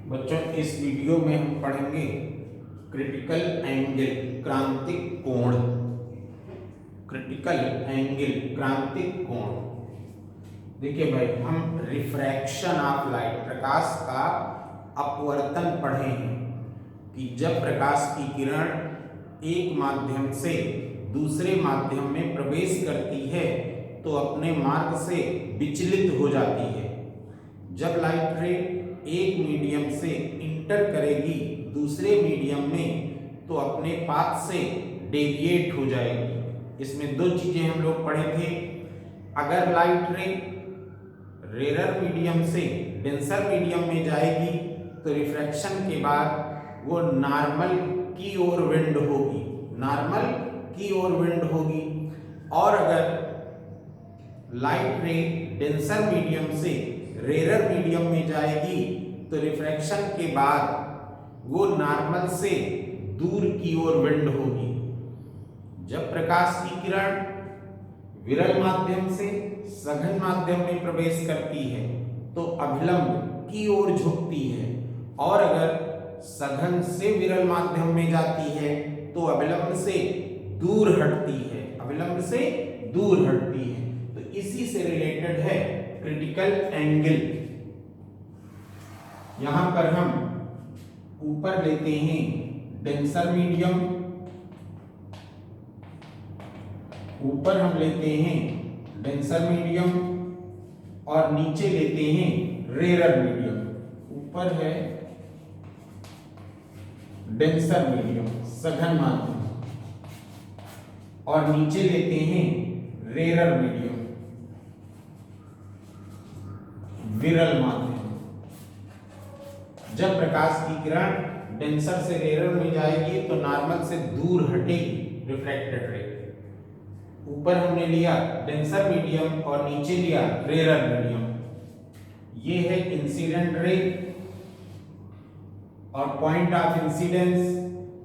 बच्चों इस वीडियो में हम पढ़ेंगे क्रिटिकल एंगल क्रांतिक कोण। क्रिटिकल एंगल क्रांतिक कोण। देखिए भाई, हम रिफ्रैक्शन ऑफ लाइट, प्रकाश का अपवर्तन पढ़े हैं कि जब प्रकाश की किरण एक माध्यम से दूसरे माध्यम में प्रवेश करती है तो अपने मार्ग से विचलित हो जाती है। जब लाइट रे एक मीडियम से इंटर करेगी दूसरे मीडियम में तो अपने पाथ से डेविएट हो जाएगी। इसमें दो चीजें हम लोग पढ़े थे। अगर लाइट रे रेयर मीडियम से डेंसर मीडियम में जाएगी तो रिफ्रैक्शन के बाद वो नॉर्मल की ओर विंड होगी, नॉर्मल की ओर विंड होगी। और अगर लाइट रे डेंसर मीडियम से रेयर मीडियम में जाएगी तो रिफ्रैक्शन के बाद वो नॉर्मल से दूर की ओर विंड होगी। जब प्रकाश की किरण विरल माध्यम से सघन माध्यम में प्रवेश करती है तो अभिलंब की ओर झुकती है, और अगर सघन से विरल माध्यम में जाती है तो अभिलंब से दूर हटती है, अभिलंब से दूर हटती है। तो इसी से रिलेटेड है क्रिटिकल एंगल। यहां पर हम ऊपर लेते हैं डेंसर मीडियम, ऊपर हम लेते हैं डेंसर मीडियम और नीचे लेते हैं रेयर मीडियम। ऊपर है डेंसर मीडियम सघन माध्यम और नीचे लेते हैं रेयर मीडियम विरल माध्यम। जब प्रकाश की किरण डेंसर से रेयर में जाएगी तो नॉर्मल से दूर हटेगी रिफ्रैक्टेड रे। ऊपर हमने लिया डेंसर मीडियम और नीचे लिया रेयर मीडियम। ये है इंसिडेंट रे और point of incidence,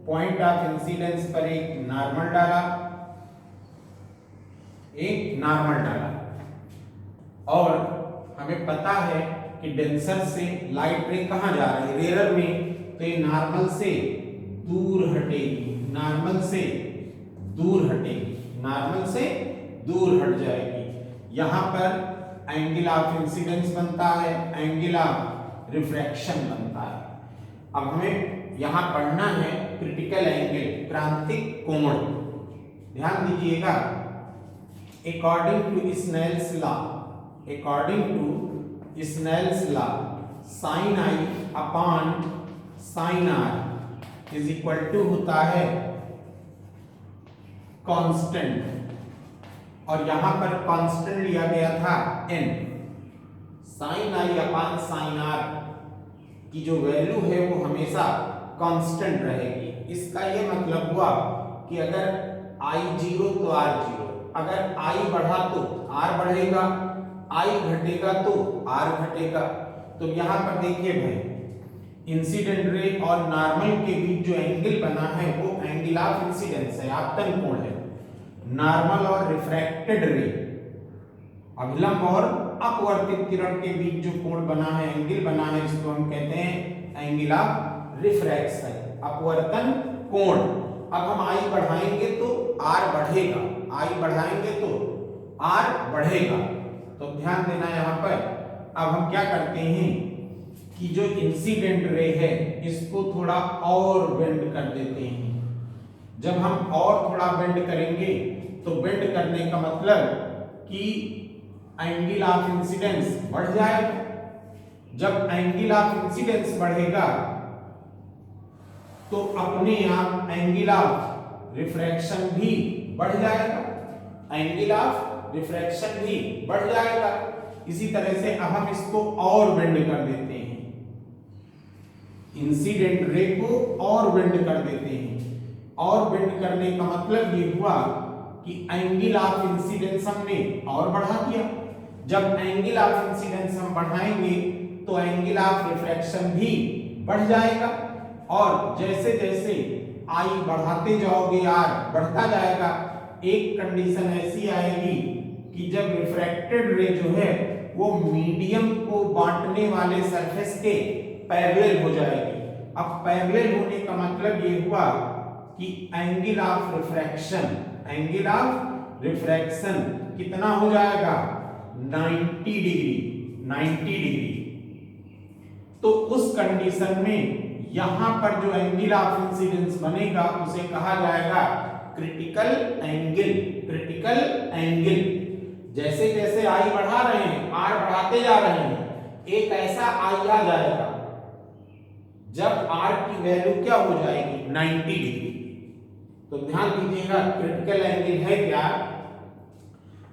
point of incidence पर एक नॉर्मल डाला, एक नॉर्मल डाला। और हमें पता है कि डेंसर से लाइट रे कहां जा रही है, रेयर में, तो ये नॉर्मल से दूर हटेगी, नॉर्मल से दूर हटेगी, नॉर्मल से दूर हट जाएगी। यहां पर एंगल ऑफ इंसिडेंस बनता है, एंगल ऑफ रिफ्रैक्शन बनता है। अब हमें यहां पढ़ना है क्रिटिकल एंगल क्रांतिक कोण। ध्यान दीजिएगा, according to Snell's law, according to Snell's law sine i upon sine r is equal to होता है कांस्टेंट, और यहां पर कांस्टेंट लिया गया था n। Sine i upon sine r की जो वैल्यू है वो हमेशा कांस्टेंट रहेगी। इसका ये मतलब हुआ कि अगर i 0 तो r 0, अगर i बढ़ा तो r बढ़ेगा, i घटेगा तो r घटेगा। तो यहां पर देखिए भाई, इंसिडेंट रे और नॉर्मल के बीच जो एंगल बना है वो एंगल ऑफ इंसिडेंस है, आपतन कोण है। नॉर्मल और रिफ्रैक्टेड रे, अभिलंब और अपवर्तित किरण के बीच जो कोण बना है, एंगल बना है, इसको हम कहते हैं एंगल ऑफ रिफ्रैक्शन, अपवर्तन कोण। अब हम आई बढ़ाएंगे तो आर बढ़ेगा, आई बढ़ाएंगे तो आर बढ़ेगा। तो ध्यान देना यहां पर। अब हम क्या करते हैं कि जो इंसिडेंट रे है इसको थोड़ा और बेंड कर देते हैं। जब हम और थोड़ा बेंड करेंगे तो बेंड करने का मतलब कि एंगल ऑफ इंसिडेंस बढ़ जाएगा। जब एंगल ऑफ इंसिडेंस बढ़ेगा तो अपने आप एंगल ऑफ रिफ्रैक्शन भी बढ़ जाएगा, एंगल ऑफ रिफ्रैक्शन भी बढ़ जाएगा। इसी तरह से अब हम इसको और बेंड कर देते हैं, इंसिडेंट रे को और बेंड कर देते हैं। और बेंड करने का मतलब ये हुआ कि एंगल ऑफ इंसिडेंस हमने और बढ़ा दिया। जब एंगल ऑफ इंसिडेंस हम बढ़ाएंगे तो एंगल ऑफ रिफ्रैक्शन भी बढ़ जाएगा। और जैसे जैसे आई बढ़ाते जाओगे आर बढ़ता जाएगा। एक कंडीशन ऐसी आएगी कि जब रिफ्रैक्टेड रे जो है वो मीडियम को बांटने वाले सरफेस के पैरेलल हो जाएगी। अब पैरेलल होने का मतलब ये हुआ कि एंगल ऑफ रिफ्रैक्शन कितना हो जाएगा 90 डिग्री। तो उस कंडीशन में यहां पर जो एंगल ऑफ इंसिडेंस बनेगा उसे कहा जाएगा क्रिटिकल एंगल। जैसे जैसे आई बढ़ा रहे हैं, आर बढ़ाते जा रहे हैं, एक ऐसा आई आ जाएगा जब आर की वैल्यू क्या हो जाएगी 90 डिग्री। तो ध्यान दीजिएगा क्रिटिकल एंगल है क्या,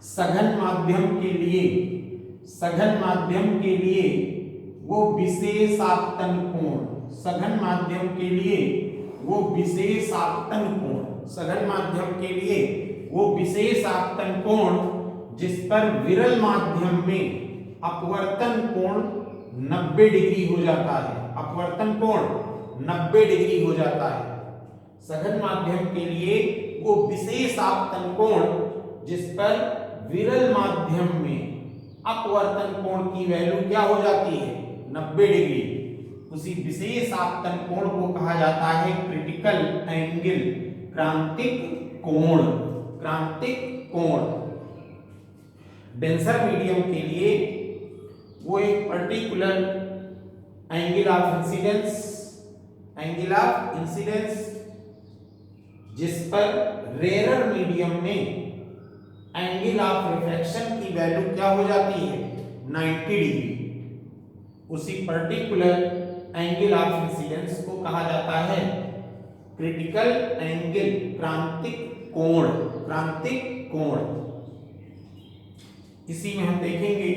सघन माध्यम के लिए वो विशेष आपतन कोण, सघन माध्यम के लिए वो विशेष आपतन कोण जिस पर विरल माध्यम में अपवर्तन कोण 90 डिग्री हो जाता है, सघन माध्यम के लिए वो विशेष आपतन कोण जिस पर विरल माध्यम में अपवर्तन कोण की वैल्यू क्या हो जाती है 90 डिग्री, उसी विशेष आपतन कोण को कहा जाता है क्रिटिकल एंगल, क्रांतिक कोण। डेंसर मीडियम के लिए वो एक पर्टिकुलर एंगल ऑफ इंसिडेंस जिस पर रेयर मीडियम में एंगल ऑफ रिफ्रैक्शन की वैल्यू क्या हो जाती है 90 डिग्री, उसी पर्टिकुलर एंगल ऑफ इंसिडेंस को कहा जाता है क्रिटिकल एंगल, क्रांतिक कोण। इसी में हम देखेंगे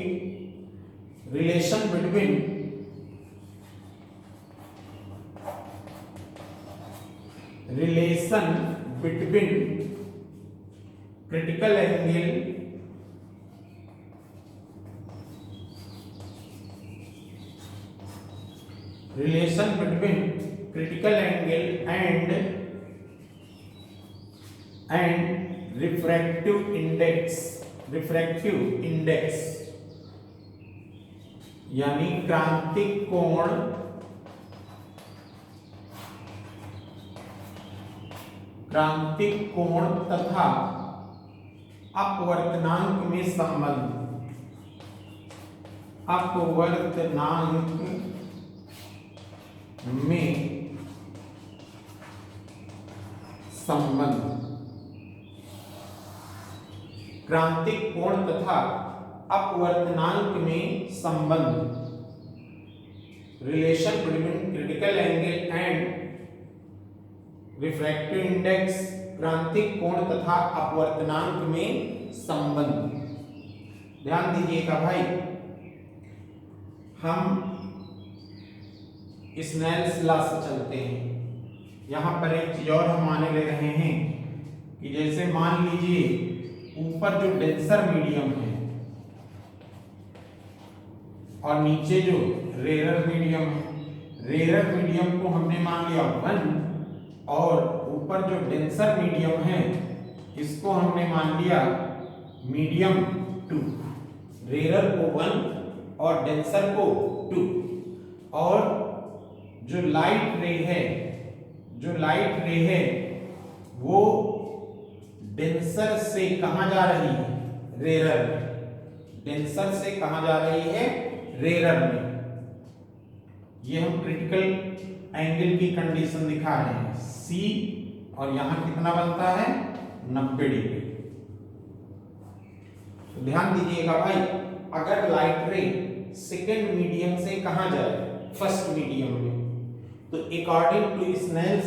relation between critical angle and refractive index यानी क्रांतिक कोण तथा अपवर्तनांक में संबंध, क्रांतिक कोण तथा अपवर्तनांक में संबंध, relation between critical angle and refractive index, क्रांतिक कोण तथा अपवर्तनांक में संबंध। ध्यान दीजिएगा भाई, हम स्नेल्स लॉ से चलते हैं। यहां पर एक चीज और हम माने ले रहे हैं कि जैसे मान लीजिए ऊपर जो डेंसर मीडियम है और नीचे जो रेयर मीडियम को हमने मान लिया 1 और ऊपर जो डेंसर मीडियम है इसको हमने मान लिया मीडियम 2, रेयर को 1 और डेंसर को 2। और जो लाइट रे है वो डेंसर से कहां जा रही है रेयर में। ये हम क्रिटिकल एंगल की कंडीशन दिखा रहे हैं C, और यहां कितना बनता है 90 डिग्री। तो ध्यान दीजिएगा भाई, अगर लाइट रे सेकेंड मीडियम से कहां जाए फर्स्ट मीडियम में, तो according to Snell's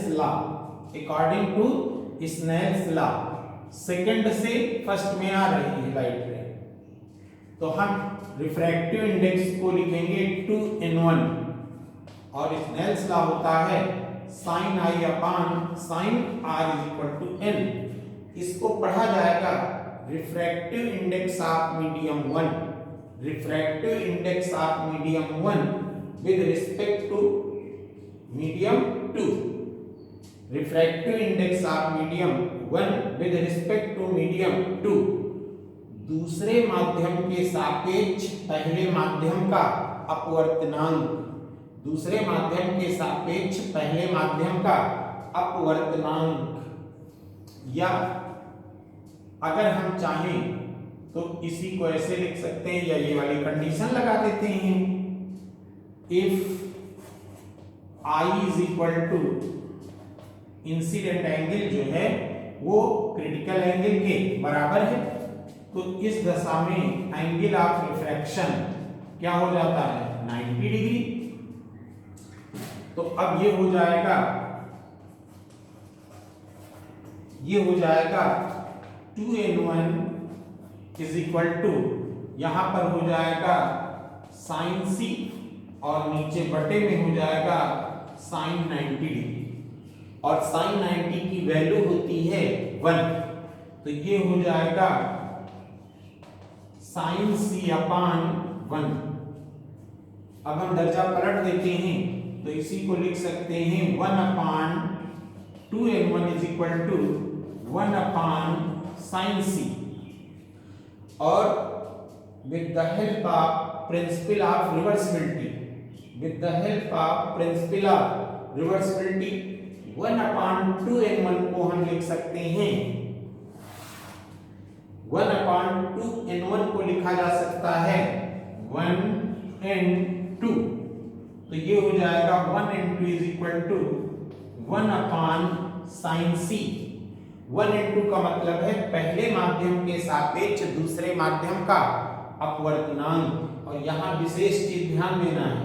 law second से फर्स्ट में आ रही है लाइट रे, तो हम रिफ्रैक्टिव इंडेक्स को लिखेंगे 2n1 और स्नेल्स लॉ होता है sin i upon sin r = n। इसको पढ़ा जाएगा refractive index of medium 1 with respect to medium 2, refractive index of medium 1 with respect to medium 2, दूसरे माध्यम के सापेक्ष पहले माध्यम का अपवर्तनांक दूसरे माध्यम के सापेक्ष पहले माध्यम का अपवर्तनांक, या अगर हम चाहें तो इसी को ऐसे लिख सकते हैं, या ये वाली कंडीशन लगा देते हैं, if I is equal to incident angle जो है वो क्रिटिकल एंगल के बराबर है, तो इस दशा में एंगल ऑफ रिफ्रैक्शन क्या हो जाता है 90 डिग्री। तो अब ये हो जाएगा 2n1 इज इक्वल टू, यहां पर हो जाएगा साइन सी और नीचे बटे में हो जाएगा साइन 90 डिग्री, और साइन 90 की वैल्यू होती है 1, तो ये हो जाएगा साइन सी अपान 1। अब हम दर्जा पलट देते हैं तो इसी को लिख सकते हैं 1 upon 2n1 is equal to 1 upon sine C, और with the help of principle of reversibility, 1 upon 2n1 को हम लिख सकते हैं, 1 अपान 2n1 को लिखा जा सकता है 1n2, तो ये हो जाएगा 1n2 is equal to 1 upon sine c. 1n2 का मतलब है पहले माध्यम के सापेक्ष दूसरे माध्यम का अपवर्तनांक, और यहाँ विशेष चीज ध्यान देना है,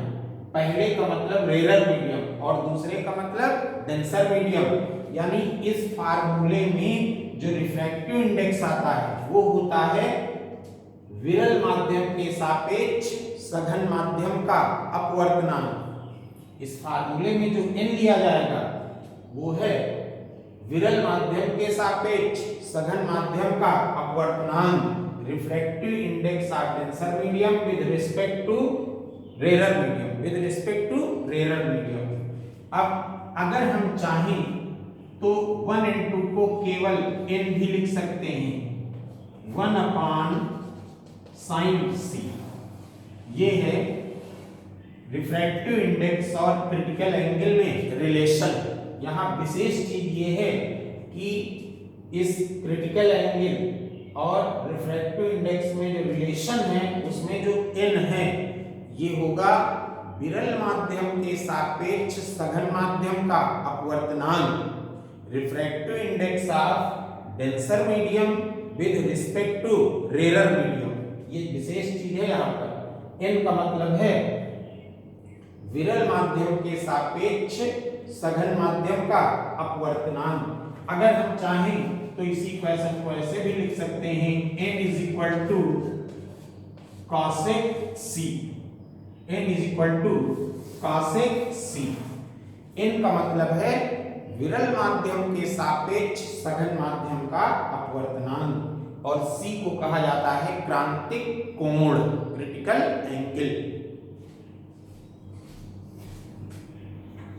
पहले का मतलब रेरर मीडियम और दूसरे का मतलब डेंसर मीडियम, यानी इस फार्मूले में जो रिफ्रैक्टिव इंडेक्स आता है वो होता है विरल माध्यम के सापेक्ष सघन माध्यम का अपवर्तनांक। इस फार्मूले में जो n लिया जाएगा वो है विरल माध्यम के सापेक्ष सघन माध्यम का अपवर्तनांक, refractive index of denser medium with respect to rarer medium, अब अगर हम चाहें तो 1n2 को केवल n भी लिख सकते हैं, 1 अपान साइन सी। ये है रिफ्रैक्टिव इंडेक्स और क्रिटिकल एंगल में रिलेशन। यहाँ विशेष चीज ये है कि इस क्रिटिकल एंगल और रिफ्रैक्टिव इंडेक्स में जो रिलेशन है उसमें जो n है ये होगा विरल माध्यम के सापेक्ष सघन माध्यम का अपवर्तनांक, refractive index of denser medium with respect to rarer medium. ये विशेष चीज है यहाँ पर, n का मतलब है विरल माध्यम के सापेक्ष सघन माध्यम का अपवर्तनांक। अगर हम चाहें तो इसी इक्वेशन को ऐसे भी लिख सकते हैं, n is equal to cosec c, n is equal to cosec c. n का मतलब है विरल माध्यम के सापेक्ष सघन माध्यम का अपवर्तनांक, और c को कहा जाता है क्रांतिक कोण, क्रिटिकल एंगल।